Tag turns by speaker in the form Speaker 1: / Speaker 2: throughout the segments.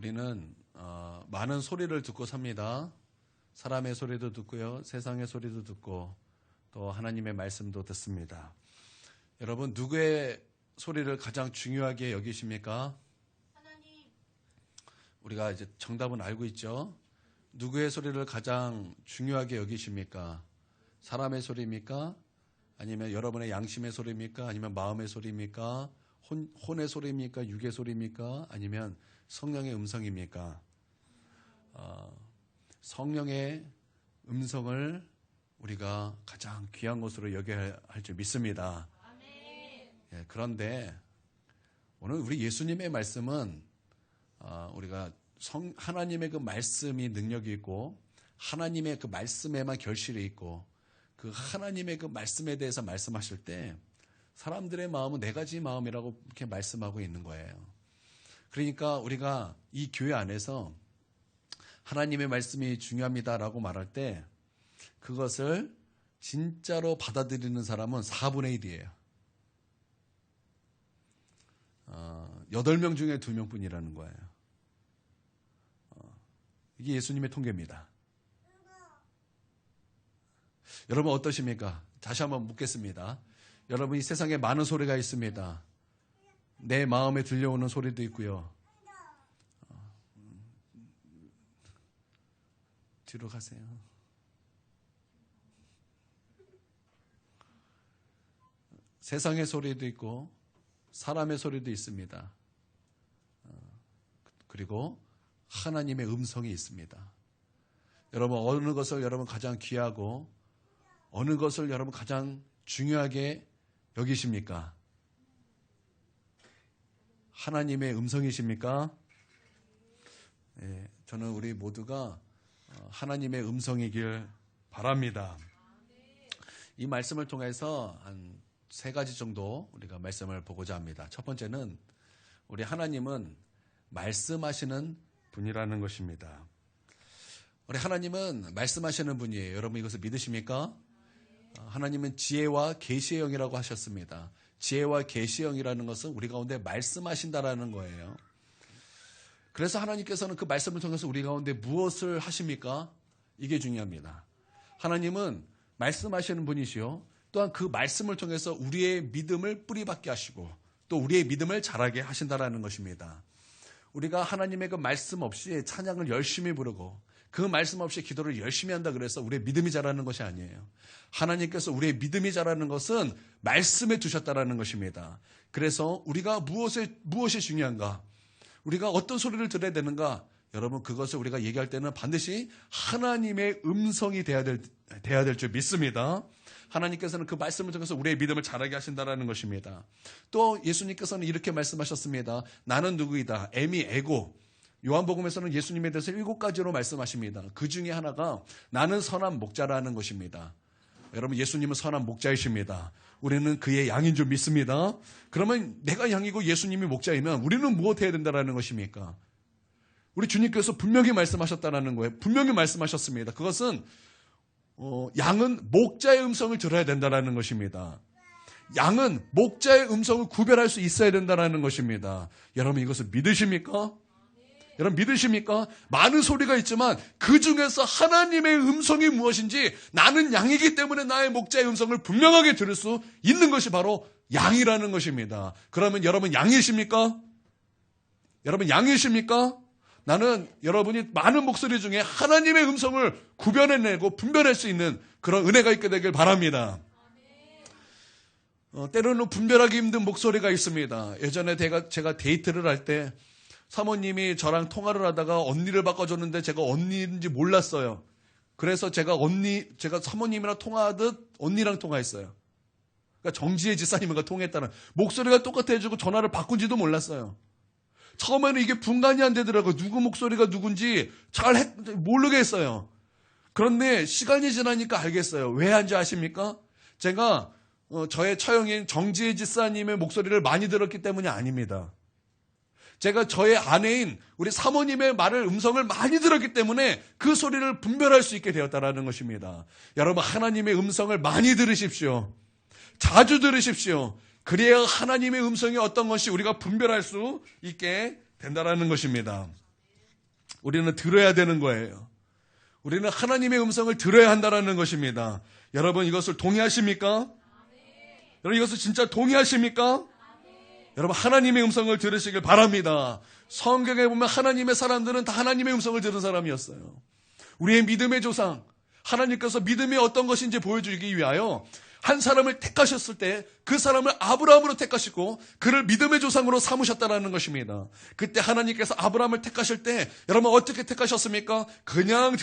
Speaker 1: 우리는 많은 소리를 듣고 삽니다. 사람의 소리도 듣고요, 세상의 소리도 듣고 또 하나님의 말씀도 듣습니다. 여러분, 누구의 소리를 가장 중요하게 여기십니까?
Speaker 2: 하나님.
Speaker 1: 우리가 이제 정답은 알고 있죠. 누구의 소리를 가장 중요하게 여기십니까? 사람의 소리입니까? 아니면 여러분의 양심의 소리입니까? 아니면 마음의 소리입니까? 혼의 소리입니까? 육의 소리입니까? 아니면 성령의 음성입니까? 성령의 음성을 우리가 가장 귀한 것으로 여겨야 할 줄 믿습니다. 예, 그런데 오늘 우리 예수님의 말씀은 우리가 하나님의 그 말씀이 능력이 있고 하나님의 그 말씀에만 결실이 있고 그 하나님의 그 말씀에 대해서 말씀하실 때 사람들의 마음은 네 가지 마음이라고 이렇게 말씀하고 있는 거예요. 그러니까 우리가 이 교회 안에서 하나님의 말씀이 중요합니다라고 말할 때 그것을 진짜로 받아들이는 사람은 4분의 1이에요. 8명 중에 2명뿐이라는 거예요. 이게 예수님의 통계입니다. 여러분 어떠십니까? 다시 한번 묻겠습니다. 여러분, 이 세상에 많은 소리가 있습니다. 내 마음에 들려오는 소리도 있고요. 뒤로 가세요. 세상의 소리도 있고 사람의 소리도 있습니다. 그리고 하나님의 음성이 있습니다. 여러분, 어느 것을 여러분 가장 귀하고 어느 것을 여러분 가장 중요하게 여기십니까? 하나님의 음성이십니까? 네, 저는 우리 모두가 하나님의 음성이길 바랍니다. 이 말씀을 통해서 한 3가지 정도 우리가 말씀을 보고자 합니다. 첫 번째는 우리 하나님은 말씀하시는 분이라는 것입니다. 우리 하나님은 말씀하시는 분이에요. 여러분 이것을 믿으십니까? 하나님은 지혜와 계시의 영이라고 하셨습니다. 지혜와 계시의 영이라는 것은 우리 가운데 말씀하신다라는 거예요. 그래서 하나님께서는 그 말씀을 통해서 우리 가운데 무엇을 하십니까? 이게 중요합니다. 하나님은 말씀하시는 분이시요, 또한 그 말씀을 통해서 우리의 믿음을 뿌리박게 하시고 또 우리의 믿음을 자라게 하신다라는 것입니다. 우리가 하나님의 그 말씀 없이 찬양을 열심히 부르고 그 말씀 없이 기도를 열심히 한다 그래서 우리의 믿음이 자라는 것이 아니에요. 하나님께서 우리의 믿음이 자라는 것은 말씀에 두셨다라는 것입니다. 그래서 우리가 무엇이 중요한가? 우리가 어떤 소리를 들어야 되는가? 여러분, 그것을 우리가 얘기할 때는 반드시 하나님의 음성이 돼야 될 줄 믿습니다. 하나님께서는 그 말씀을 통해서 우리의 믿음을 자라게 하신다라는 것입니다. 또 예수님께서는 이렇게 말씀하셨습니다. 나는 누구이다. 에미 에고. 요한복음에서는 예수님에 대해서 7가지로 말씀하십니다. 그 중에 하나가 나는 선한 목자라는 것입니다. 여러분, 예수님은 선한 목자이십니다. 우리는 그의 양인 줄 믿습니다. 그러면 내가 양이고 예수님이 목자이면 우리는 무엇 해야 된다는 것입니까? 우리 주님께서 분명히 말씀하셨다는 거예요. 분명히 말씀하셨습니다. 그것은 양은 목자의 음성을 들어야 된다는 것입니다. 양은 목자의 음성을 구별할 수 있어야 된다는 것입니다. 여러분 이것을 믿으십니까? 여러분 믿으십니까? 많은 소리가 있지만 그 중에서 하나님의 음성이 무엇인지, 나는 양이기 때문에 나의 목자의 음성을 분명하게 들을 수 있는 것이 바로 양이라는 것입니다. 그러면 여러분 양이십니까? 여러분 양이십니까? 나는 여러분이 많은 목소리 중에 하나님의 음성을 구별해내고 분별할 수 있는 그런 은혜가 있게 되길 바랍니다. 때로는 분별하기 힘든 목소리가 있습니다. 예전에 제가 데이트를 할 때 사모님이 저랑 통화를 하다가 언니를 바꿔줬는데 제가 언니인지 몰랐어요. 그래서 제가 사모님이랑 통화하듯 언니랑 통화했어요. 그러니까 정지혜 지사님과 통화했다는, 목소리가 똑같아지고 전화를 바꾼지도 몰랐어요. 처음에는 이게 분간이 안 되더라고요. 누구 목소리가 누군지 잘 모르겠어요. 그런데 시간이 지나니까 알겠어요. 왜 한지 아십니까? 제가 저의 처형인 정지혜 지사님의 목소리를 많이 들었기 때문이 아닙니다. 제가 저의 아내인 우리 사모님의 음성을 많이 들었기 때문에 그 소리를 분별할 수 있게 되었다는 것입니다. 여러분, 하나님의 음성을 많이 들으십시오. 자주 들으십시오. 그래야 하나님의 음성이 어떤 것이 우리가 분별할 수 있게 된다는 것입니다. 우리는 들어야 되는 거예요. 우리는 하나님의 음성을 들어야 한다는 것입니다. 여러분 이것을 동의하십니까? 여러분 이것을 진짜 동의하십니까? 여러분 하나님의 음성을 들으시길 바랍니다. 성경에 보면 하나님의 사람들은 다 하나님의 음성을 들은 사람이었어요. 우리의 믿음의 조상, 하나님께서 믿음이 어떤 것인지 보여주기 위하여 한 사람을 택하셨을 때 그 사람을 아브라함으로 택하시고 그를 믿음의 조상으로 삼으셨다는 것입니다. 그때 하나님께서 아브라함을 택하실 때 여러분 어떻게 택하셨습니까? 그냥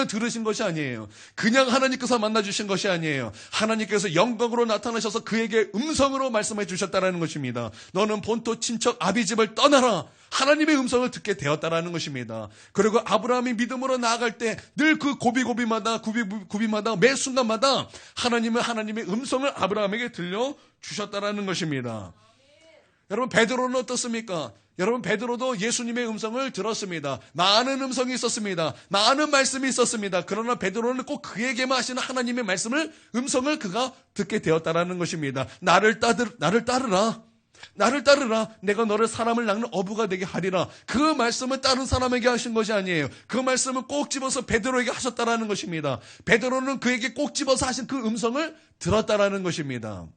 Speaker 1: 들으신 것이 아니에요. 그냥 하나님께서 만나주신 것이 아니에요. 하나님께서 영광으로 나타나셔서 그에게 음성으로 말씀해 주셨다는 것입니다. 너는 본토 친척 아비집을 떠나라. 하나님의 음성을 듣게 되었다라는 것입니다. 그리고 아브라함이 믿음으로 나아갈 때 늘 그 고비마다 매 순간마다 하나님의 음성을 아브라함에게 들려주셨다라는 것입니다. 여러분 베드로는 어떻습니까? 여러분 베드로도 예수님의 음성을 들었습니다. 많은 음성이 있었습니다. 많은 말씀이 있었습니다. 그러나 베드로는 꼭 그에게만 하시는 하나님의 음성을 그가 듣게 되었다라는 것입니다. 나를 따르라. 나를 따르라. 내가 너를 사람을 낚는 어부가 되게 하리라. 그 말씀은 다른 사람에게 하신 것이 아니에요. 그 말씀은 꼭 집어서 베드로에게 하셨다라는 것입니다. 베드로는 그에게 꼭 집어서 하신 그 음성을 들었다라는 것입니다.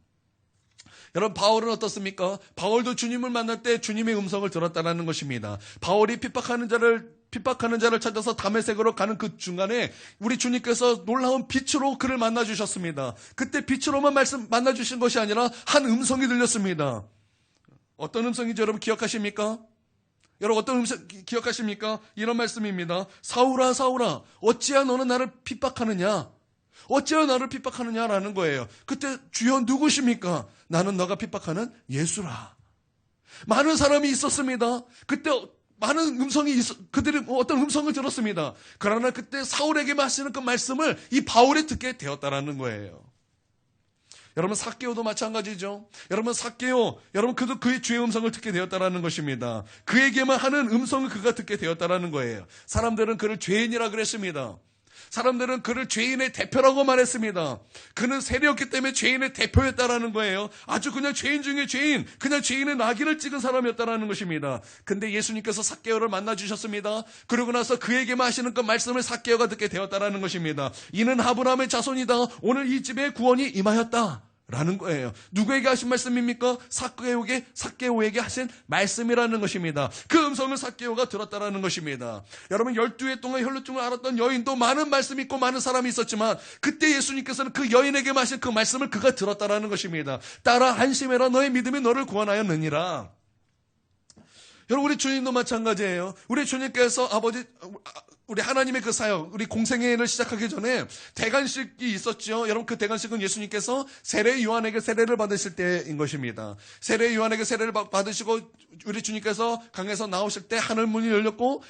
Speaker 1: 여러분 바울은 어떻습니까? 바울도 주님을 만날 때 주님의 음성을 들었다라는 것입니다. 바울이 핍박하는 자를 찾아서 다메섹으로 가는 그 중간에 우리 주님께서 놀라운 빛으로 그를 만나주셨습니다. 그때 빛으로만 만나주신 것이 아니라 한 음성이 들렸습니다. 어떤 음성인지 여러분 기억하십니까? 여러분 어떤 음성 기억하십니까? 이런 말씀입니다. 사울아 사울아 어찌하여 너는 나를 핍박하느냐? 어찌하여 나를 핍박하느냐라는 거예요. 그때 주여 누구십니까? 나는 너가 핍박하는 예수라. 많은 사람이 있었습니다. 그때 많은 그들이 어떤 음성을 들었습니다. 그러나 그때 사울에게만 하시는 그 말씀을 이 바울이 듣게 되었다라는 거예요. 여러분 삭개오도 마찬가지죠. 여러분 삭개오, 여러분 그도 그의 주의 음성을 듣게 되었다라는 것입니다. 그에게만 하는 음성을 그가 듣게 되었다라는 거예요. 사람들은 그를 죄인이라 그랬습니다. 사람들은 그를 죄인의 대표라고 말했습니다. 그는 세례였기 때문에 죄인의 대표였다라는 거예요. 아주 그냥 죄인 중에 죄인, 그냥 죄인의 낙인을 찍은 사람이었다라는 것입니다. 근데 예수님께서 삭개오를 만나주셨습니다. 그러고 나서 그에게만 하시는 그 말씀을 삭개오가 듣게 되었다라는 것입니다. 이는 아브라함의 자손이다. 오늘 이 집에 구원이 임하였다. 라는 거예요. 누구에게 하신 말씀입니까? 삭개오에게 하신 말씀이라는 것입니다. 그 음성을 삭개오가 들었다라는 것입니다. 여러분 12해 동안 혈루증을 앓았던 여인도 많은 말씀이 있고 많은 사람이 있었지만 그때 예수님께서는 그 여인에게 하신 그 말씀을 그가 들었다라는 것입니다. 따라 안심해라 너의 믿음이 너를 구원하였느니라. 여러분 우리 주님도 마찬가지예요. 우리 주님께서 우리 하나님의 그 사역, 우리 공생애를 시작하기 전에 대관식이 있었죠. 여러분 그 대관식은 예수님께서 세례 요한에게 세례를 받으실 때인 것입니다. 세례 요한에게 세례를 받으시고 우리 주님께서 강에서 나오실 때 하늘 문이 열렸고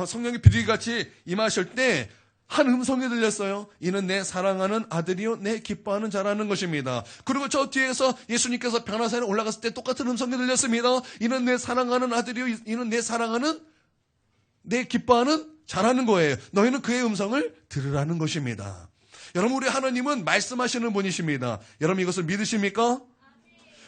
Speaker 1: 성령이 비둘기같이 임하실 때 한 음성이 들렸어요. 이는 내 사랑하는 아들이요 내 기뻐하는 자라는 것입니다. 그리고 저 뒤에서 예수님께서 변화산에 올라갔을 때 똑같은 음성이 들렸습니다. 이는 내 사랑하는 아들이요 이는 내 기뻐하는 자라는 거예요. 너희는 그의 음성을 들으라는 것입니다. 여러분 우리 하나님은 말씀하시는 분이십니다. 여러분 이것을 믿으십니까?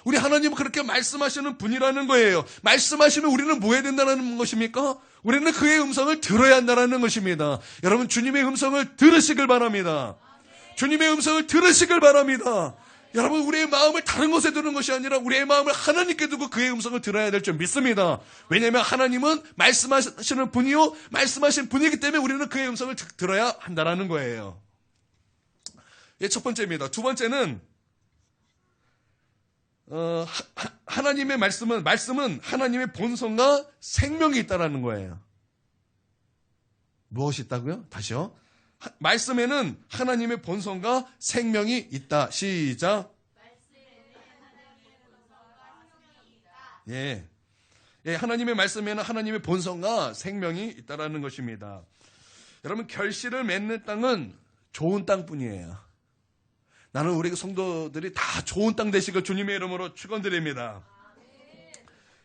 Speaker 1: 우리 하나님은 그렇게 말씀하시는 분이라는 거예요. 말씀하시면 우리는 뭐 해야 된다는 것입니까? 우리는 그의 음성을 들어야 한다는 것입니다. 여러분 주님의 음성을 들으시길 바랍니다. 주님의 음성을 들으시길 바랍니다. 여러분 우리의 마음을 다른 곳에 두는 것이 아니라 우리의 마음을 하나님께 두고 그의 음성을 들어야 될 줄 믿습니다. 왜냐하면 하나님은 말씀하시는 분이요 말씀하신 분이기 때문에 우리는 그의 음성을 들어야 한다는 거예요. 첫 번째입니다. 두 번째는 하나님의 말씀은 하나님의 본성과 생명이 있다라는 거예요. 무엇이 있다고요? 다시요. 말씀에는 하나님의 본성과 생명이 있다. 시작. 예. 하나님의 말씀에는 하나님의 본성과 생명이 있다라는 것입니다. 여러분 결실을 맺는 땅은 좋은 땅뿐이에요. 나는 우리 성도들이 다 좋은 땅 되시길 주님의 이름으로 축원드립니다.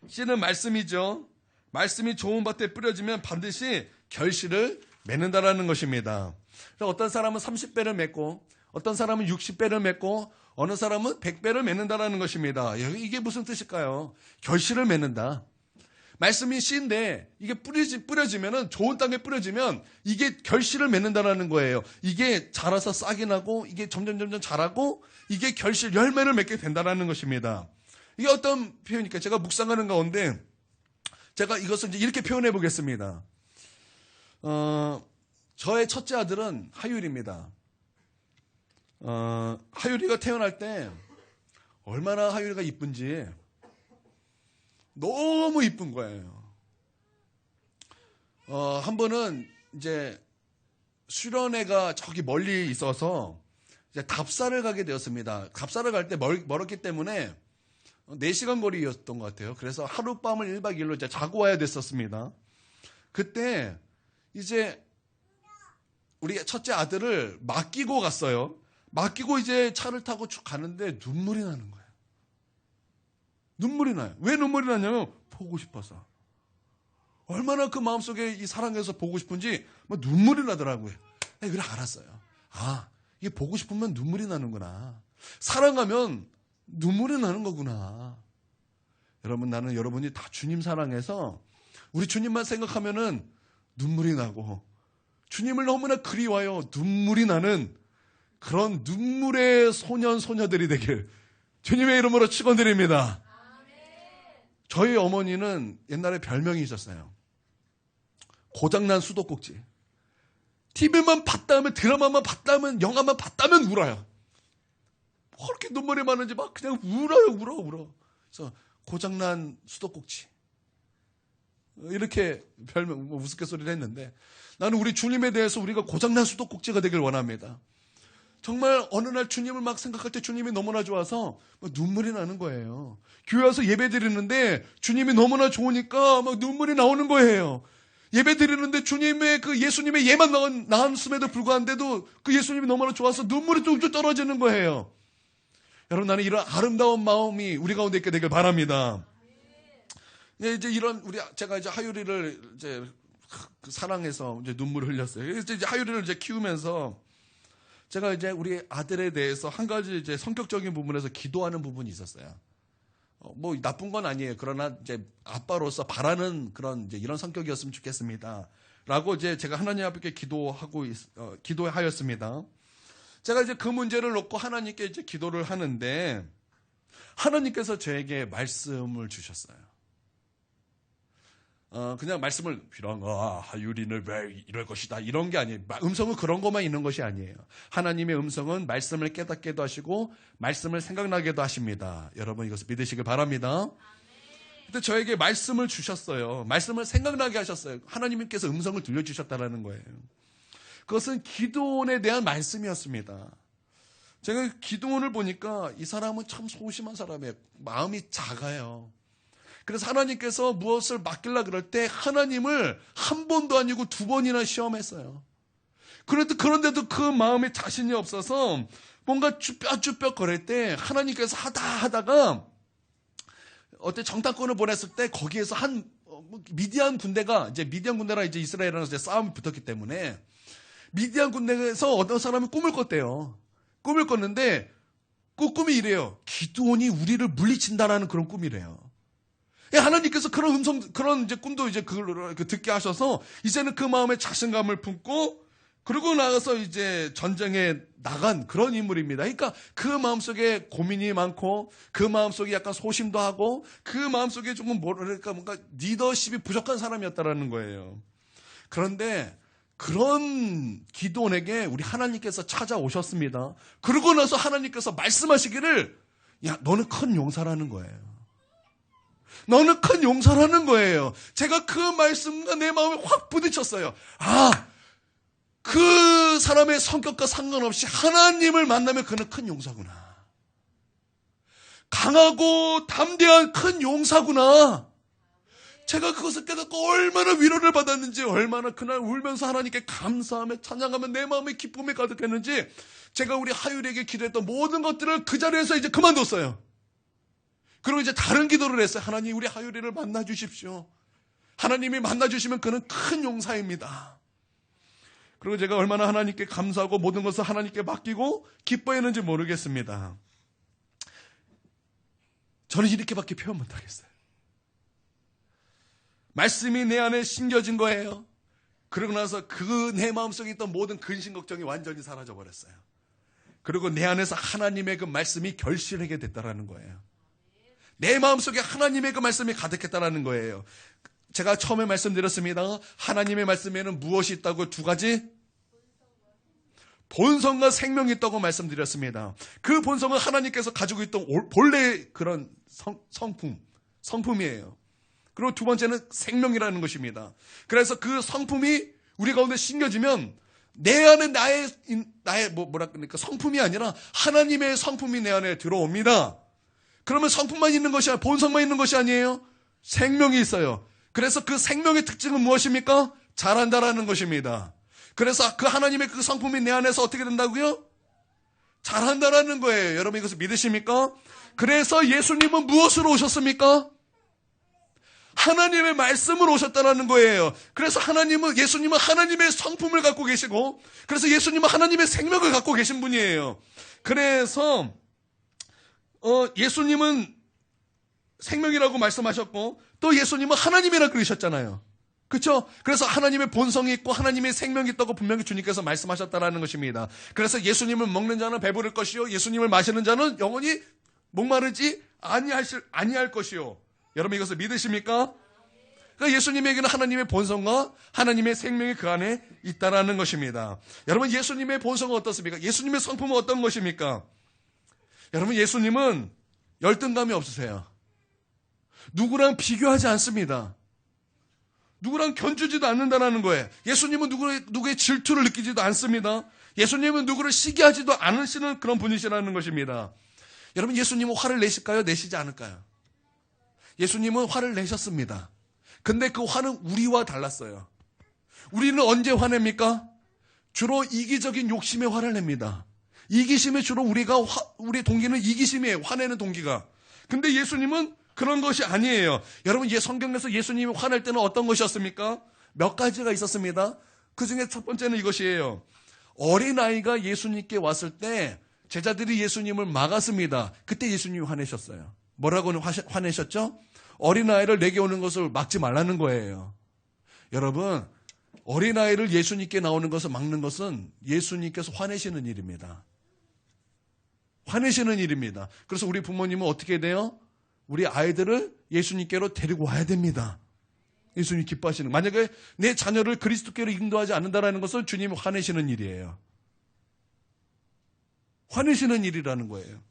Speaker 1: 씨는 말씀이죠. 말씀이 좋은 밭에 뿌려지면 반드시 결실을 맺는다라는 것입니다. 어떤 사람은 30배를 맺고 어떤 사람은 60배를 맺고 어느 사람은 100배를 맺는다라는 것입니다. 이게 무슨 뜻일까요? 결실을 맺는다. 말씀이 씨인데 이게 뿌려지면은 좋은 땅에 뿌려지면 이게 결실을 맺는다라는 거예요. 이게 자라서 싹이 나고 이게 점점 자라고 이게 결실 열매를 맺게 된다라는 것입니다. 이게 어떤 표현입니까? 제가 묵상하는 가운데 제가 이것을 이제 이렇게 표현해 보겠습니다. 저의 첫째 아들은 하율입니다. 하율이가 태어날 때 얼마나 하율이가 이쁜지 너무 이쁜 거예요. 한 번은 이제 수련회가 저기 멀리 있어서 이제 답사를 가게 되었습니다. 답사를 갈 때 멀었기 때문에 4시간 거리였던 것 같아요. 그래서 하룻밤을 1박 2일로 이제 자고 와야 됐었습니다. 그때 이제 우리 첫째 아들을 맡기고 갔어요. 맡기고 이제 차를 타고 쭉 가는데 눈물이 나는 거예요. 눈물이 나요. 왜 눈물이 나냐면 보고 싶어서. 얼마나 그 마음속에 이 사랑해서 보고 싶은지 막 눈물이 나더라고요. 그래 알았어요. 이게 보고 싶으면 눈물이 나는구나. 사랑하면 눈물이 나는 거구나. 여러분, 나는 여러분이 다 주님 사랑해서 우리 주님만 생각하면은 눈물이 나고 주님을 너무나 그리워요. 눈물이 나는 그런 눈물의 소년 소녀들이 되길 주님의 이름으로 축원드립니다. 저희 어머니는 옛날에 별명이 있었어요. 고장난 수도꼭지. TV만 봤다면, 드라마만 봤다면, 영화만 봤다면 울어요. 뭐 그렇게 눈물이 많은지 막 그냥 울어. 그래서 고장난 수도꼭지. 이렇게 별명, 우스갯소리를 했는데 나는 우리 주님에 대해서 우리가 고장난 수도꼭지가 되길 원합니다. 정말 어느 날 주님을 막 생각할 때 주님이 너무나 좋아서 막 눈물이 나는 거예요. 교회 와서 예배 드리는데 주님이 너무나 좋으니까 막 눈물이 나오는 거예요. 예배 드리는데 주님의 그 예수님의 예만 나왔음에도 불구한데도 그 예수님이 너무나 좋아서 눈물이 뚝뚝 떨어지는 거예요. 여러분, 나는 이런 아름다운 마음이 우리 가운데 있게 되길 바랍니다. 이제 제가 이제 하율이를 이제 사랑해서 이제 눈물을 흘렸어요. 그래서 이제 하율이를 이제 키우면서 제가 이제 우리 아들에 대해서 한 가지 이제 성격적인 부분에서 기도하는 부분이 있었어요. 뭐 나쁜 건 아니에요. 그러나 이제 아빠로서 바라는 그런 이제 이런 성격이었으면 좋겠습니다. 라고 이제 제가 하나님 앞에 기도하였습니다. 제가 이제 그 문제를 놓고 하나님께 이제 기도를 하는데 하나님께서 저에게 말씀을 주셨어요. 그냥 말씀을 빌어가 하율이는 왜 이럴 것이다 이런 게 아니에요. 음성은 그런 것만 있는 것이 아니에요. 하나님의 음성은 말씀을 깨닫게도 하시고 말씀을 생각나게도 하십니다. 여러분, 이것을 믿으시길 바랍니다. 근데 저에게 말씀을 주셨어요. 말씀을 생각나게 하셨어요. 하나님께서 음성을 들려주셨다라는 거예요. 그것은 기도원에 대한 말씀이었습니다. 제가 기도원을 보니까 이 사람은 참 소심한 사람이에요. 마음이 작아요. 그래서 하나님께서 무엇을 맡기려 그럴 때 하나님을 한 번도 아니고 2번이나 시험했어요. 그런데도 그 마음에 자신이 없어서 뭔가 쭈뼛쭈뼛 거릴 때 하나님께서 하다가 어때 정탐꾼을 보냈을 때 거기에서 미디안 군대랑 이제 이스라엘이랑 이제 싸움이 붙었기 때문에 미디안 군대에서 어떤 사람이 꿈을 꿨대요. 꿈을 꿨는데 그 꿈이 이래요. 기드온이 우리를 물리친다라는 그런 꿈이래요. 하나님께서 그런 그런 이제 꿈도 이제 그걸 듣게 하셔서 이제는 그 마음에 자신감을 품고 그러고 나가서 이제 전쟁에 나간 그런 인물입니다. 그러니까 그 마음속에 고민이 많고 그 마음속에 약간 소심도 하고 그 마음속에 조금 뭔가 리더십이 부족한 사람이었다라는 거예요. 그런데 그런 기드온에게 우리 하나님께서 찾아오셨습니다. 그러고 나서 하나님께서 말씀하시기를 너는 큰 용사라는 거예요. 너는 큰 용사라는 거예요. 제가 그 말씀과 내 마음에 확 부딪혔어요. 그 사람의 성격과 상관없이 하나님을 만나면 그는 큰 용사구나. 강하고 담대한 큰 용사구나. 제가 그것을 깨닫고 얼마나 위로를 받았는지, 얼마나 그날 울면서 하나님께 감사하며 찬양하며 내 마음에 기쁨이 가득했는지, 제가 우리 하율에게 기도했던 모든 것들을 그 자리에서 이제 그만뒀어요. 그리고 이제 다른 기도를 했어요. 하나님, 우리 하율이를 만나 주십시오. 하나님이 만나 주시면 그는 큰 용사입니다. 그리고 제가 얼마나 하나님께 감사하고 모든 것을 하나님께 맡기고 기뻐했는지 모르겠습니다. 저는 이렇게밖에 표현 못하겠어요. 말씀이 내 안에 심겨진 거예요. 그러고 나서 그 내 마음속에 있던 모든 근심 걱정이 완전히 사라져 버렸어요. 그리고 내 안에서 하나님의 그 말씀이 결실하게 됐다라는 거예요. 내 마음속에 하나님의 그 말씀이 가득했다라는 거예요. 제가 처음에 말씀드렸습니다. 하나님의 말씀에는 무엇이 있다고? 두 가지? 본성과 생명이 있다고 말씀드렸습니다. 그 본성은 하나님께서 가지고 있던 본래 그런 성품이에요. 그리고 두 번째는 생명이라는 것입니다. 그래서 그 성품이 우리 가운데 심겨지면 내 안에 나의 뭐라 그러니까 성품이 아니라 하나님의 성품이 내 안에 들어옵니다. 그러면 성품만 있는 것이 아니라 본성만 있는 것이 아니에요. 생명이 있어요. 그래서 그 생명의 특징은 무엇입니까? 자란다라는 것입니다. 그래서 그 하나님의 그 성품이 내 안에서 어떻게 된다고요? 자란다라는 거예요. 여러분 이것을 믿으십니까? 그래서 예수님은 무엇으로 오셨습니까? 하나님의 말씀으로 오셨다는 거예요. 그래서 예수님은 하나님의 성품을 갖고 계시고, 그래서 예수님은 하나님의 생명을 갖고 계신 분이에요. 그래서 예수님은 생명이라고 말씀하셨고, 또 예수님은 하나님이라고 그러셨잖아요. 그렇죠? 그래서 하나님의 본성이 있고 하나님의 생명이 있다고 분명히 주님께서 말씀하셨다는 것입니다. 그래서 예수님을 먹는 자는 배부를 것이요, 예수님을 마시는 자는 영원히 목마르지 아니할 것이요. 여러분 이것을 믿으십니까? 그러니까 예수님에게는 하나님의 본성과 하나님의 생명이 그 안에 있다라는 것입니다. 여러분 예수님의 본성은 어떻습니까? 예수님의 성품은 어떤 것입니까? 여러분 예수님은 열등감이 없으세요. 누구랑 비교하지 않습니다. 누구랑 견주지도 않는다는 거예요. 예수님은 누구의 질투를 느끼지도 않습니다. 예수님은 누구를 시기하지도 않으시는 그런 분이시라는 것입니다. 여러분 예수님은 화를 내실까요? 내시지 않을까요? 예수님은 화를 내셨습니다. 근데 그 화는 우리와 달랐어요. 우리는 언제 화냅니까? 주로 이기적인 욕심에 화를 냅니다. 이기심에 주로 우리 동기는 이기심이에요. 화내는 동기가. 근데 예수님은 그런 것이 아니에요. 여러분 성경에서 예수님이 화낼 때는 어떤 것이었습니까? 몇 가지가 있었습니다. 그 중에 첫 번째는 이것이에요. 어린아이가 예수님께 왔을 때 제자들이 예수님을 막았습니다. 그때 예수님이 화내셨어요. 뭐라고 화내셨죠? 어린아이를 내게 오는 것을 막지 말라는 거예요. 여러분 어린아이를 예수님께 나오는 것을 막는 것은 예수님께서 화내시는 일입니다. 화내시는 일입니다. 그래서 우리 부모님은 어떻게 돼요? 우리 아이들을 예수님께로 데리고 와야 됩니다. 예수님 기뻐하시는. 만약에 내 자녀를 그리스도께로 인도하지 않는다는 것은 주님이 화내시는 일이에요. 화내시는 일이라는 거예요.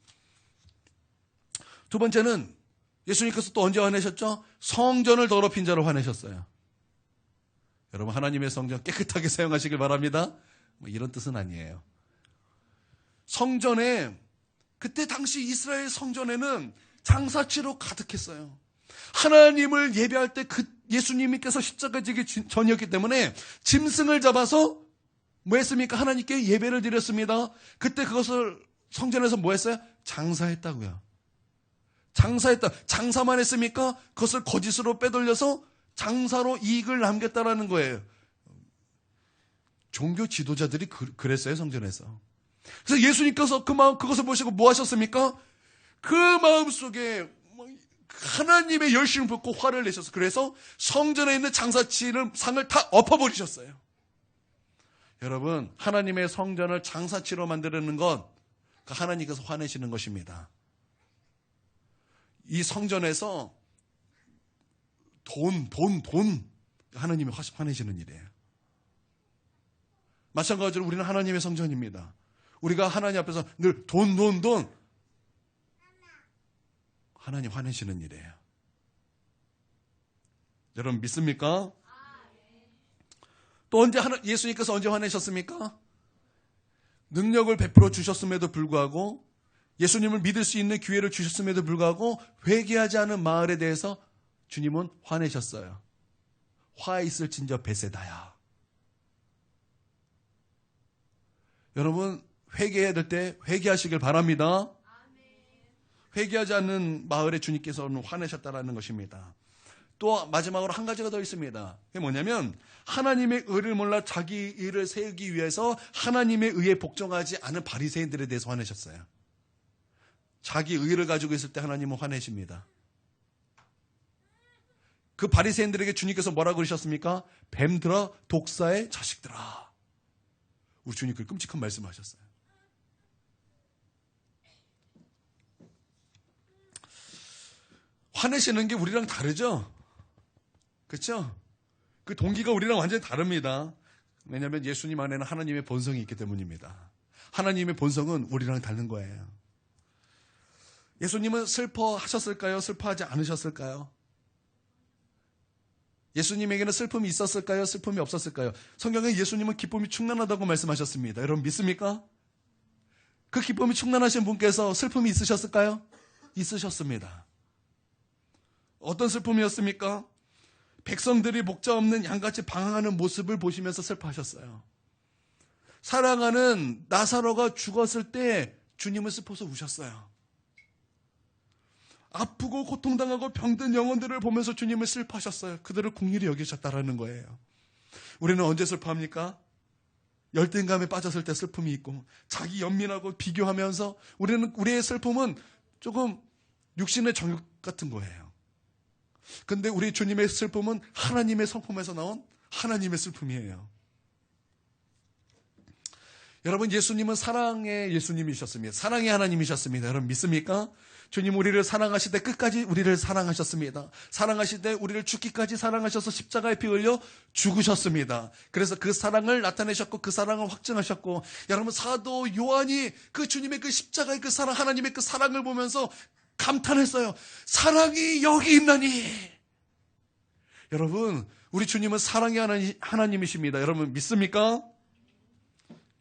Speaker 1: 두 번째는 예수님께서 또 언제 화내셨죠? 성전을 더럽힌 자로 화내셨어요. 여러분 하나님의 성전 깨끗하게 사용하시길 바랍니다. 이런 뜻은 아니에요. 성전에 그때 당시 이스라엘 성전에는 장사치로 가득했어요. 하나님을 예배할 때 예수님께서 십자가 지기 전이었기 때문에 짐승을 잡아서 뭐 했습니까? 하나님께 예배를 드렸습니다. 그때 그것을 성전에서 뭐 했어요? 장사했다고요. 장사만 했습니까? 그것을 거짓으로 빼돌려서 장사로 이익을 남겼다라는 거예요. 종교 지도자들이 그랬어요, 성전에서. 그래서 예수님께서 그것을 보시고 뭐 하셨습니까? 그 마음속에 하나님의 열심을 붓고 화를 내셨어요. 그래서 성전에 있는 상을 다 엎어버리셨어요. 여러분, 하나님의 성전을 장사치로 만드는 것, 하나님께서 화내시는 것입니다. 이 성전에서 돈, 하나님이 화내시는 일이에요. 마찬가지로 우리는 하나님의 성전입니다. 우리가 하나님 앞에서 늘 돈. 하나님 화내시는 일이에요. 여러분 믿습니까? 또 예수님께서 언제 화내셨습니까? 능력을 베풀어 주셨음에도 불구하고 예수님을 믿을 수 있는 기회를 주셨음에도 불구하고 회개하지 않은 마을에 대해서 주님은 화내셨어요. 화 있을진저 베세다야. 여러분 회개해야 될 때 회개하시길 바랍니다. 회개하지 않는 마을에 주님께서는 화내셨다라는 것입니다. 또 마지막으로 한 가지가 더 있습니다. 그게 뭐냐면 하나님의 의를 몰라 자기 의를 세우기 위해서 하나님의 의에 복종하지 않은 바리새인들에 대해서 화내셨어요. 자기 의를 가지고 있을 때 하나님은 화내십니다. 그 바리새인들에게 주님께서 뭐라고 그러셨습니까? 뱀들아 독사의 자식들아. 우리 주님께서 끔찍한 말씀하셨어요. 화내시는 게 우리랑 다르죠? 그렇죠? 그 동기가 우리랑 완전히 다릅니다. 왜냐하면 예수님 안에는 하나님의 본성이 있기 때문입니다. 하나님의 본성은 우리랑 다른 거예요. 예수님은 슬퍼하셨을까요? 슬퍼하지 않으셨을까요? 예수님에게는 슬픔이 있었을까요? 슬픔이 없었을까요? 성경에 예수님은 기쁨이 충만하다고 말씀하셨습니다. 여러분 믿습니까? 그 기쁨이 충만하신 분께서 슬픔이 있으셨을까요? 있으셨습니다. 어떤 슬픔이었습니까? 백성들이 목자 없는 양같이 방황하는 모습을 보시면서 슬퍼하셨어요. 사랑하는 나사로가 죽었을 때 주님은 슬퍼서 우셨어요. 아프고 고통당하고 병든 영혼들을 보면서 주님을 슬퍼하셨어요. 그들을 긍휼히 여기셨다라는 거예요. 우리는 언제 슬퍼합니까? 열등감에 빠졌을 때 슬픔이 있고 자기 연민하고 비교하면서 우리의 슬픔은 조금 육신의 정욕 같은 거예요. 근데 우리 주님의 슬픔은 하나님의 성품에서 나온 하나님의 슬픔이에요. 여러분 예수님은 사랑의 예수님이셨습니다. 사랑의 하나님이셨습니다. 여러분 믿습니까? 주님 우리를 사랑하실 때 끝까지 우리를 사랑하셨습니다. 사랑하실 때 우리를 죽기까지 사랑하셔서 십자가에 피 흘려 죽으셨습니다. 그래서 그 사랑을 나타내셨고 그 사랑을 확증하셨고 여러분 사도 요한이 그 주님의 그 십자가의 그 사랑 하나님의 그 사랑을 보면서 감탄했어요. 사랑이 여기 있나니. 여러분 우리 주님은 사랑의 하나님이십니다. 여러분 믿습니까?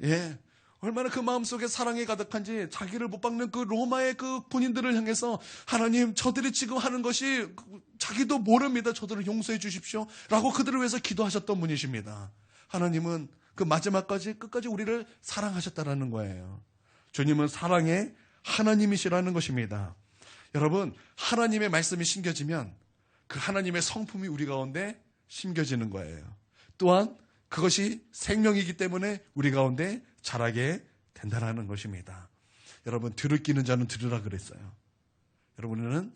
Speaker 1: 예. 얼마나 그 마음속에 사랑이 가득한지 자기를 못 박는 그 로마의 그 군인들을 향해서 하나님 저들이 지금 하는 것이 자기도 모릅니다. 저들을 용서해 주십시오. 라고 그들을 위해서 기도하셨던 분이십니다. 하나님은 그 마지막까지 끝까지 우리를 사랑하셨다라는 거예요. 주님은 사랑의 하나님이시라는 것입니다. 여러분 하나님의 말씀이 심겨지면 그 하나님의 성품이 우리 가운데 심겨지는 거예요. 또한 그것이 생명이기 때문에 우리 가운데 자라게 된다는 것입니다. 여러분 들을 끼는 자는 들으라 그랬어요. 여러분은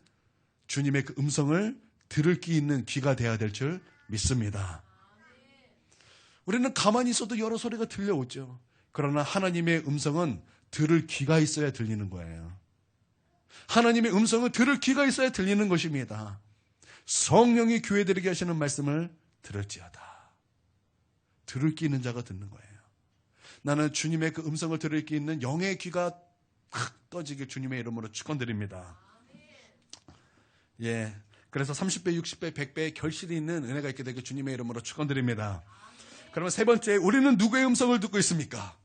Speaker 1: 주님의 그 음성을 들을 끼 있는 귀가 되어야 될 줄 믿습니다. 우리는 가만히 있어도 여러 소리가 들려오죠. 그러나 하나님의 음성은 들을 귀가 있어야 들리는 거예요. 하나님의 음성은 들을 귀가 있어야 들리는 것입니다. 성령이 교회들에게 하시는 말씀을 들을지어다. 들을 끼 있는 자가 듣는 거예요. 나는 주님의 그 음성을 들을 끼 있는 영의 귀가 탁 떠지길 주님의 이름으로 축원드립니다. 예, 그래서 30배, 60배, 100배의 결실이 있는 은혜가 있게 되길 주님의 이름으로 축원드립니다. 그러면 세 번째, 우리는 누구의 음성을 듣고 있습니까?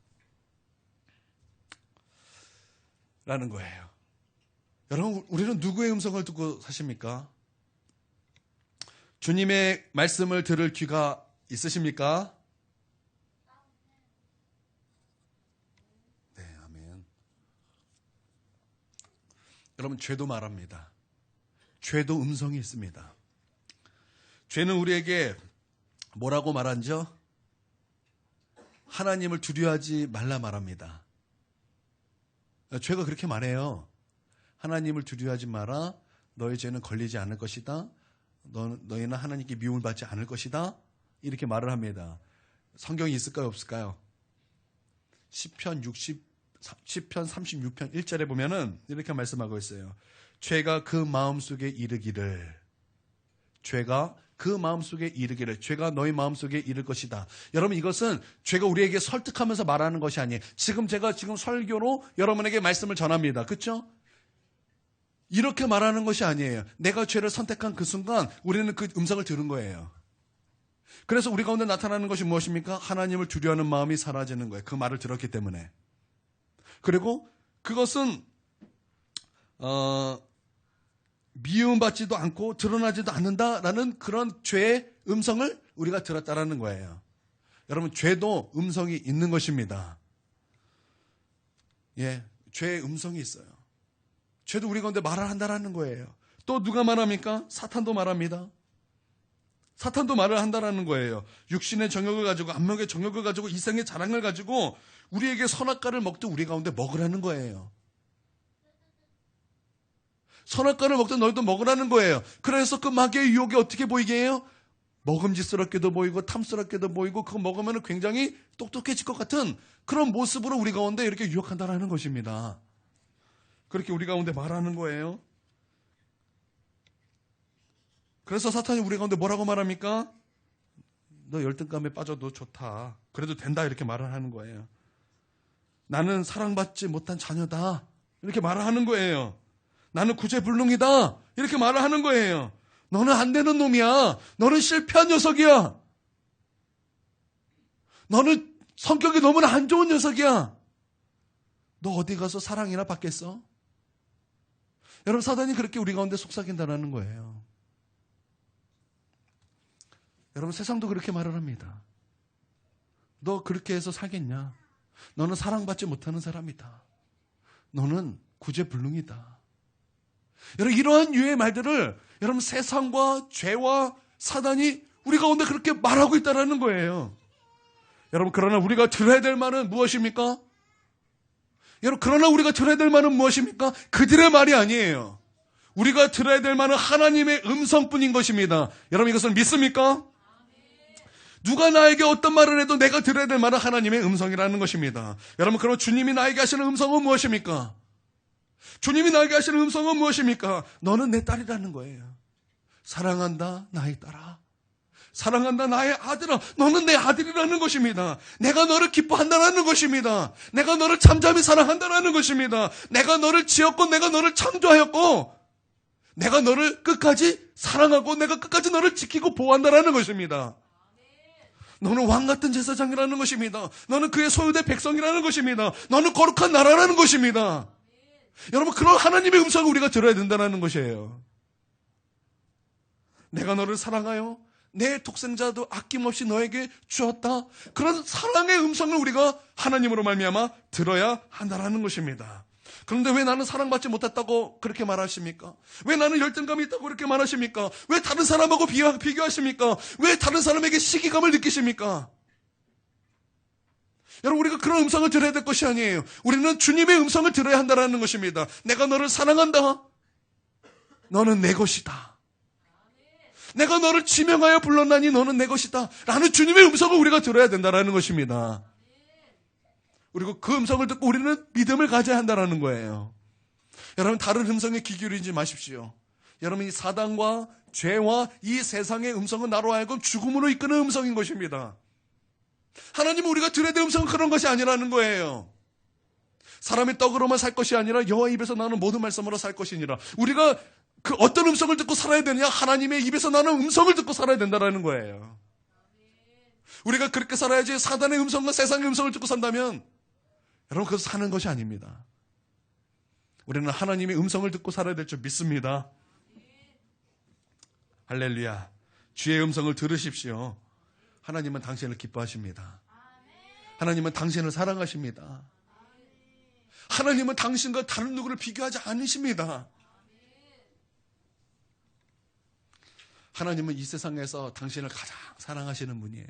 Speaker 1: 라는 거예요. 여러분, 우리는 누구의 음성을 듣고 사십니까? 주님의 말씀을 들을 귀가 있으십니까? 네, 아멘. 여러분, 죄도 말합니다. 죄도 음성이 있습니다. 죄는 우리에게 뭐라고 말하죠? 하나님을 두려워하지 말라 말합니다. 죄가 그렇게 말해요. 하나님을 두려워하지 마라. 너의 죄는 걸리지 않을 것이다. 너희는 하나님께 미움을 받지 않을 것이다. 이렇게 말을 합니다. 성경이 있을까요? 없을까요? 시편 36편 1절에 보면은 이렇게 말씀하고 있어요. 죄가 그 마음속에 이르기를, 죄가 그 마음속에 이르기를, 죄가 너희 마음속에 이를 것이다. 여러분, 이것은 죄가 우리에게 설득하면서 말하는 것이 아니에요. 제가 지금 설교로 여러분에게 말씀을 전합니다. 그렇죠? 이렇게 말하는 것이 아니에요. 내가 죄를 선택한 그 순간 우리는 그 음성을 들은 거예요. 그래서 우리 가운데 나타나는 것이 무엇입니까? 하나님을 두려워하는 마음이 사라지는 거예요. 그 말을 들었기 때문에. 그리고 그것은 미움받지도 않고 드러나지도 않는다라는 그런 죄의 음성을 우리가 들었다라는 거예요. 여러분, 죄도 음성이 있는 것입니다. 예, 죄의 음성이 있어요. 죄도 우리 가운데 말을 한다라는 거예요. 또 누가 말합니까? 사탄도 말합니다. 사탄도 말을 한다라는 거예요. 육신의 정욕을 가지고, 안목의 정욕을 가지고, 이생의 자랑을 가지고 우리에게 선악과를 먹듯 우리 가운데 먹으라는 거예요. 선악과를 먹던 너희도 먹으라는 거예요. 그래서 그 마귀의 유혹이 어떻게 보이게 해요? 먹음직스럽게도 보이고 탐스럽게도 보이고 그거 먹으면 굉장히 똑똑해질 것 같은 그런 모습으로 우리 가운데 이렇게 유혹한다는 것입니다. 그렇게 우리 가운데 말하는 거예요. 그래서 사탄이 우리 가운데 뭐라고 말합니까? 너 열등감에 빠져도 좋다. 그래도 된다. 이렇게 말을 하는 거예요. 나는 사랑받지 못한 자녀다. 이렇게 말을 하는 거예요. 나는 구제불능이다. 이렇게 말을 하는 거예요. 너는 안 되는 놈이야. 너는 실패한 녀석이야. 너는 성격이 너무나 안 좋은 녀석이야. 너 어디 가서 사랑이나 받겠어? 여러분, 사단이 그렇게 우리 가운데 속삭인다는 거예요. 여러분, 세상도 그렇게 말을 합니다. 너 그렇게 해서 살겠냐? 너는 사랑받지 못하는 사람이다. 너는 구제불능이다. 여러분, 이러한 유의 말들을 여러분 세상과 죄와 사단이 우리 가운데 그렇게 말하고 있다는 거예요. 여러분, 그러나 우리가 들어야 될 말은 무엇입니까? 여러분, 그러나 우리가 들어야 될 말은 무엇입니까? 그들의 말이 아니에요. 우리가 들어야 될 말은 하나님의 음성뿐인 것입니다. 여러분, 이것을 믿습니까? 누가 나에게 어떤 말을 해도 내가 들어야 될 말은 하나님의 음성이라는 것입니다. 여러분, 그럼 주님이 나에게 하시는 음성은 무엇입니까? 주님이 나에게 하시는 음성은 무엇입니까? 너는 내 딸이라는 거예요. 사랑한다, 나의 딸아. 사랑한다, 나의 아들아. 너는 내 아들이라는 것입니다. 내가 너를 기뻐한다는 것입니다. 내가 너를 잠잠히 사랑한다는 것입니다. 내가 너를 지었고, 내가 너를 창조하였고, 내가 너를 끝까지 사랑하고, 내가 끝까지 너를 지키고 보호한다는 것입니다. 너는 왕 같은 제사장이라는 것입니다. 너는 그의 소유된 백성이라는 것입니다. 너는 거룩한 나라라는 것입니다. 여러분, 그런 하나님의 음성을 우리가 들어야 된다는 것이에요. 내가 너를 사랑하여 내 독생자도 아낌없이 너에게 주었다. 그런 사랑의 음성을 우리가 하나님으로 말미암아 들어야 한다는 것입니다. 그런데 왜 나는 사랑받지 못했다고 그렇게 말하십니까? 왜 나는 열등감이 있다고 그렇게 말하십니까? 왜 다른 사람하고 비교하십니까? 왜 다른 사람에게 시기감을 느끼십니까? 여러분, 우리가 그런 음성을 들어야 될 것이 아니에요. 우리는 주님의 음성을 들어야 한다는 것입니다. 내가 너를 사랑한다. 너는 내 것이다. 내가 너를 지명하여 불렀나니 너는 내 것이다. 라는 주님의 음성을 우리가 들어야 된다는 것입니다. 그리고 그 음성을 듣고 우리는 믿음을 가져야 한다는 거예요. 여러분, 다른 음성에 귀 기울이지 마십시오. 여러분, 이 사단과 죄와 이 세상의 음성은 나로 하여금 죽음으로 이끄는 음성인 것입니다. 하나님은 우리가 들어야 될 음성은 그런 것이 아니라는 거예요. 사람의 떡으로만 살 것이 아니라 여호와 입에서 나는 모든 말씀으로 살 것이니라. 우리가 그 어떤 음성을 듣고 살아야 되느냐? 하나님의 입에서 나는 음성을 듣고 살아야 된다는 거예요. 우리가 그렇게 살아야지 사단의 음성과 세상의 음성을 듣고 산다면 여러분, 그것은 사는 것이 아닙니다. 우리는 하나님의 음성을 듣고 살아야 될 줄 믿습니다. 할렐루야. 주의 음성을 들으십시오. 하나님은 당신을 기뻐하십니다. 하나님은 당신을 사랑하십니다. 하나님은 당신과 다른 누구를 비교하지 않으십니다. 하나님은 이 세상에서 당신을 가장 사랑하시는 분이에요.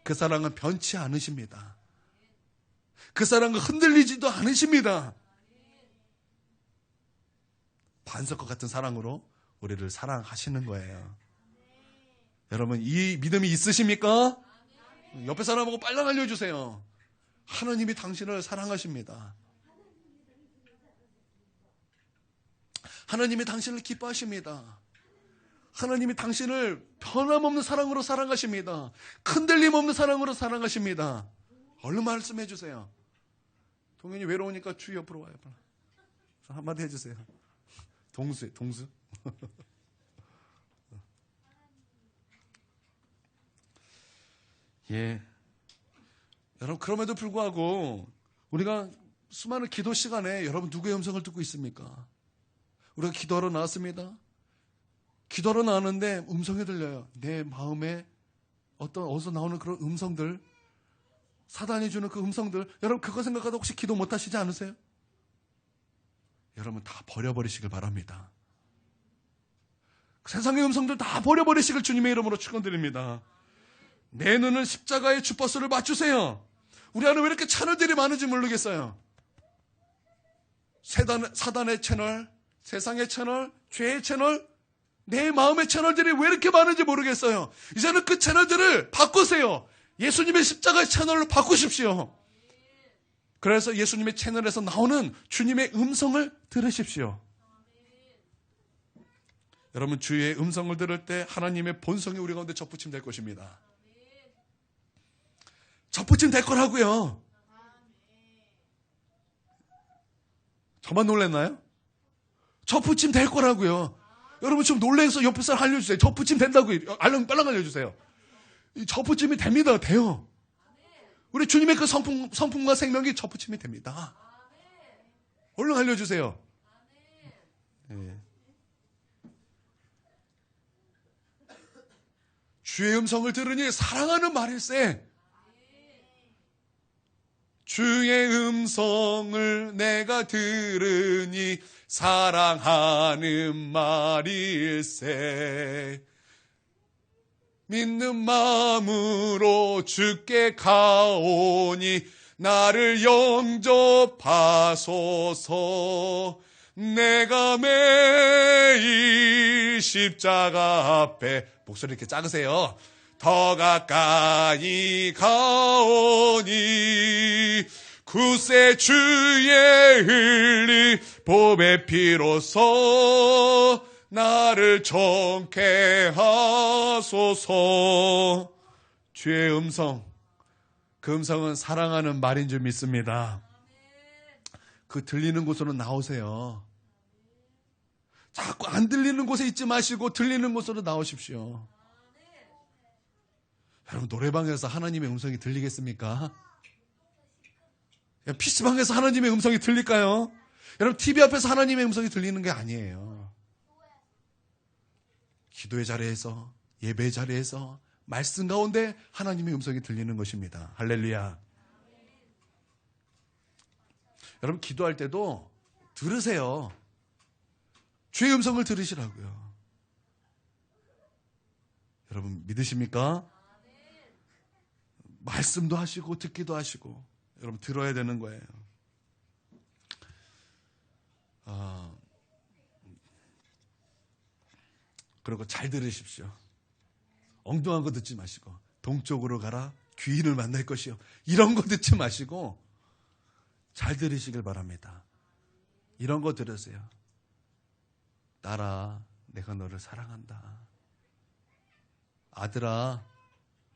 Speaker 1: 그 사랑은 변치 않으십니다. 그 사랑은 흔들리지도 않으십니다. 반석과 같은 사랑으로 우리를 사랑하시는 거예요. 여러분, 이 믿음이 있으십니까? 옆에 사람하고 빨랑 알려주세요. 하나님이 당신을 사랑하십니다. 하나님이 당신을 기뻐하십니다. 하나님이 당신을 변함없는 사랑으로 사랑하십니다. 흔들림 없는 사랑으로 사랑하십니다. 얼른 말씀해 주세요. 동현이 외로우니까 주 옆으로 와요. 한마디 해주세요. 동수. 예. 여러분, 그럼에도 불구하고 우리가 수많은 기도 시간에 여러분 누구의 음성을 듣고 있습니까? 우리가 기도하러 나왔습니다. 기도하러 나왔는데 음성이 들려요. 내 마음에 어디서 나오는 그런 음성들, 사단이 주는 그 음성들, 여러분 그거 생각하다 혹시 기도 못 하시지 않으세요? 여러분 다 버려버리시길 바랍니다. 세상의 음성들 다 버려버리시길 주님의 이름으로 축원드립니다. 내 눈은 십자가의 주버스를 맞추세요. 우리 안에 왜 이렇게 채널들이 많은지 모르겠어요. 사단의 채널, 세상의 채널, 죄의 채널, 내 마음의 채널들이 왜 이렇게 많은지 모르겠어요. 이제는 그 채널들을 바꾸세요. 예수님의 십자가의 채널로 바꾸십시오. 그래서 예수님의 채널에서 나오는 주님의 음성을 들으십시오. 여러분, 주의 음성을 들을 때 하나님의 본성이 우리 가운데 접붙임 될 것입니다. 접붙임 될 거라고요. 저만 놀랐나요? 접붙임 될 거라고요. 여러분 지금 놀라서 옆에 사람 알려주세요. 접붙임 된다고 빨랑 알려주세요. 접붙임이 됩니다. 돼요. 우리 주님의 그 성품과 생명이 접붙임이 됩니다. 얼른 알려주세요. 네. 주의 음성을 들으니 사랑하는 말일세. 주의 음성을 내가 들으니 사랑하는 말일세. 믿는 마음으로 주께 가오니 나를 영접하소서. 내가 매일 십자가 앞에, 목소리 이렇게 작으세요. 더 가까이 가오니 구세 주의 흘린 보배 피로써 나를 정케 하소서. 주의 음성, 그 음성은 사랑하는 말인 줄 믿습니다. 그 들리는 곳으로 나오세요. 자꾸 안 들리는 곳에 있지 마시고 들리는 곳으로 나오십시오. 여러분, 노래방에서 하나님의 음성이 들리겠습니까? PC방에서 하나님의 음성이 들릴까요? 여러분, TV 앞에서 하나님의 음성이 들리는 게 아니에요. 기도의 자리에서, 예배의 자리에서, 말씀 가운데 하나님의 음성이 들리는 것입니다. 할렐루야. 여러분, 기도할 때도 들으세요. 주의 음성을 들으시라고요. 여러분, 믿으십니까? 말씀도 하시고 듣기도 하시고, 여러분 들어야 되는 거예요. 그리고 잘 들으십시오. 엉뚱한 거 듣지 마시고, 동쪽으로 가라, 귀인을 만날 것이요, 이런 거 듣지 마시고 잘 들으시길 바랍니다. 이런 거 들으세요. 딸아, 내가 너를 사랑한다. 아들아,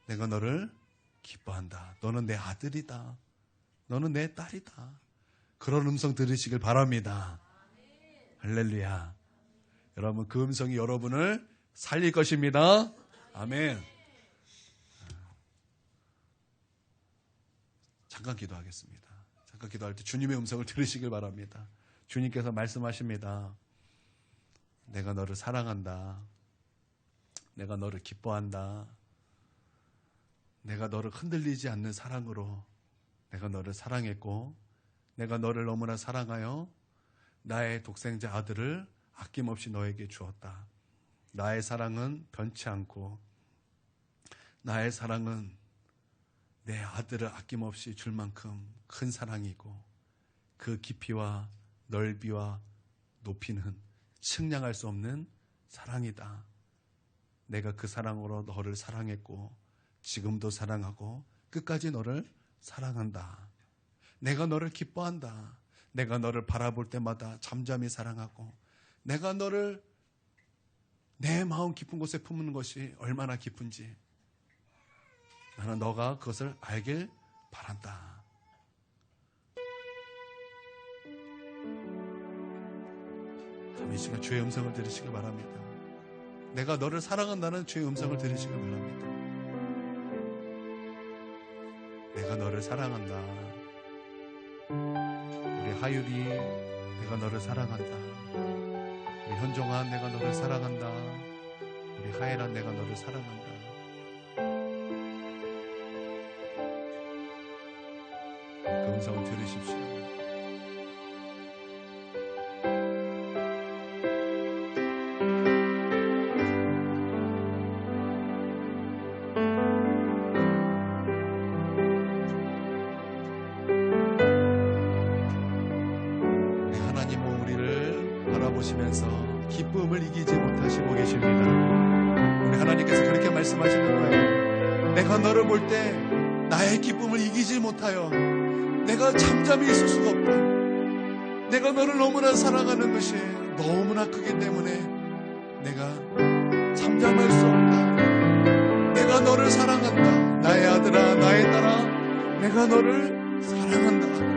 Speaker 1: 내가 너를 기뻐한다. 너는 내 아들이다. 너는 내 딸이다. 그런 음성 들으시길 바랍니다. 할렐루야. 여러분, 그 음성이 여러분을 살릴 것입니다. 아멘. 잠깐 기도하겠습니다. 잠깐 기도할 때 주님의 음성을 들으시길 바랍니다. 주님께서 말씀하십니다. 내가 너를 사랑한다. 내가 너를 기뻐한다. 내가 너를 흔들리지 않는 사랑으로 내가 너를 사랑했고, 내가 너를 너무나 사랑하여 나의 독생자 아들을 아낌없이 너에게 주었다. 나의 사랑은 변치 않고, 나의 사랑은 내 아들을 아낌없이 줄 만큼 큰 사랑이고, 그 깊이와 넓이와 높이는 측량할 수 없는 사랑이다. 내가 그 사랑으로 너를 사랑했고, 지금도 사랑하고 끝까지 너를 사랑한다. 내가 너를 기뻐한다. 내가 너를 바라볼 때마다 잠잠히 사랑하고, 내가 너를 내 마음 깊은 곳에 품는 것이 얼마나 깊은지 나는 너가 그것을 알길 바란다. 이 시간 주의 음성을 들으시길 바랍니다. 내가 너를 사랑한다는 주의 음성을 들으시길 바랍니다. 내가 너를 사랑한다. 우리 하율이, 내가 너를 사랑한다. 우리 현종아, 내가 너를 사랑한다. 우리 하예라, 내가 너를 사랑한다. 그 음성을 들으십시오. 기쁨을 이기지 못하시고 계십니다. 우리 하나님께서 그렇게 말씀하시는 거예요. 내가 너를 볼 때 나의 기쁨을 이기지 못하여 내가 잠잠히 있을 수가 없다. 내가 너를 너무나 사랑하는 것이 너무나 크기 때문에 내가 잠잠할 수 없다. 내가 너를 사랑한다. 나의 아들아, 나의 딸아, 내가 너를 사랑한다.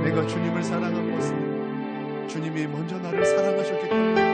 Speaker 2: 내가 주님을 사랑한 것은 주님이 먼저 나를 사랑하셨기 때문입니다.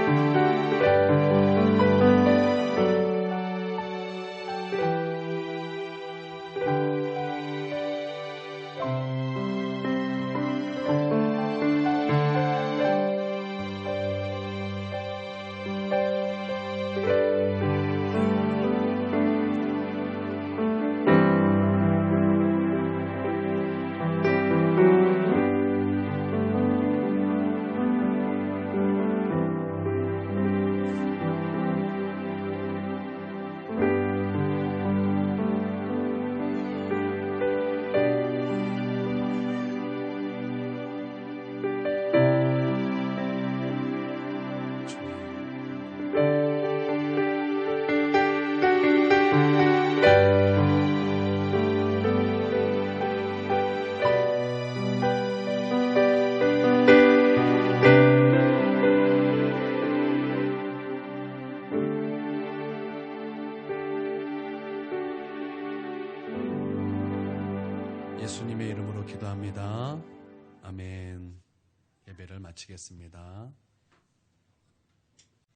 Speaker 1: 예수님의 이름으로 기도합니다. 아멘. 예배를 마치겠습니다.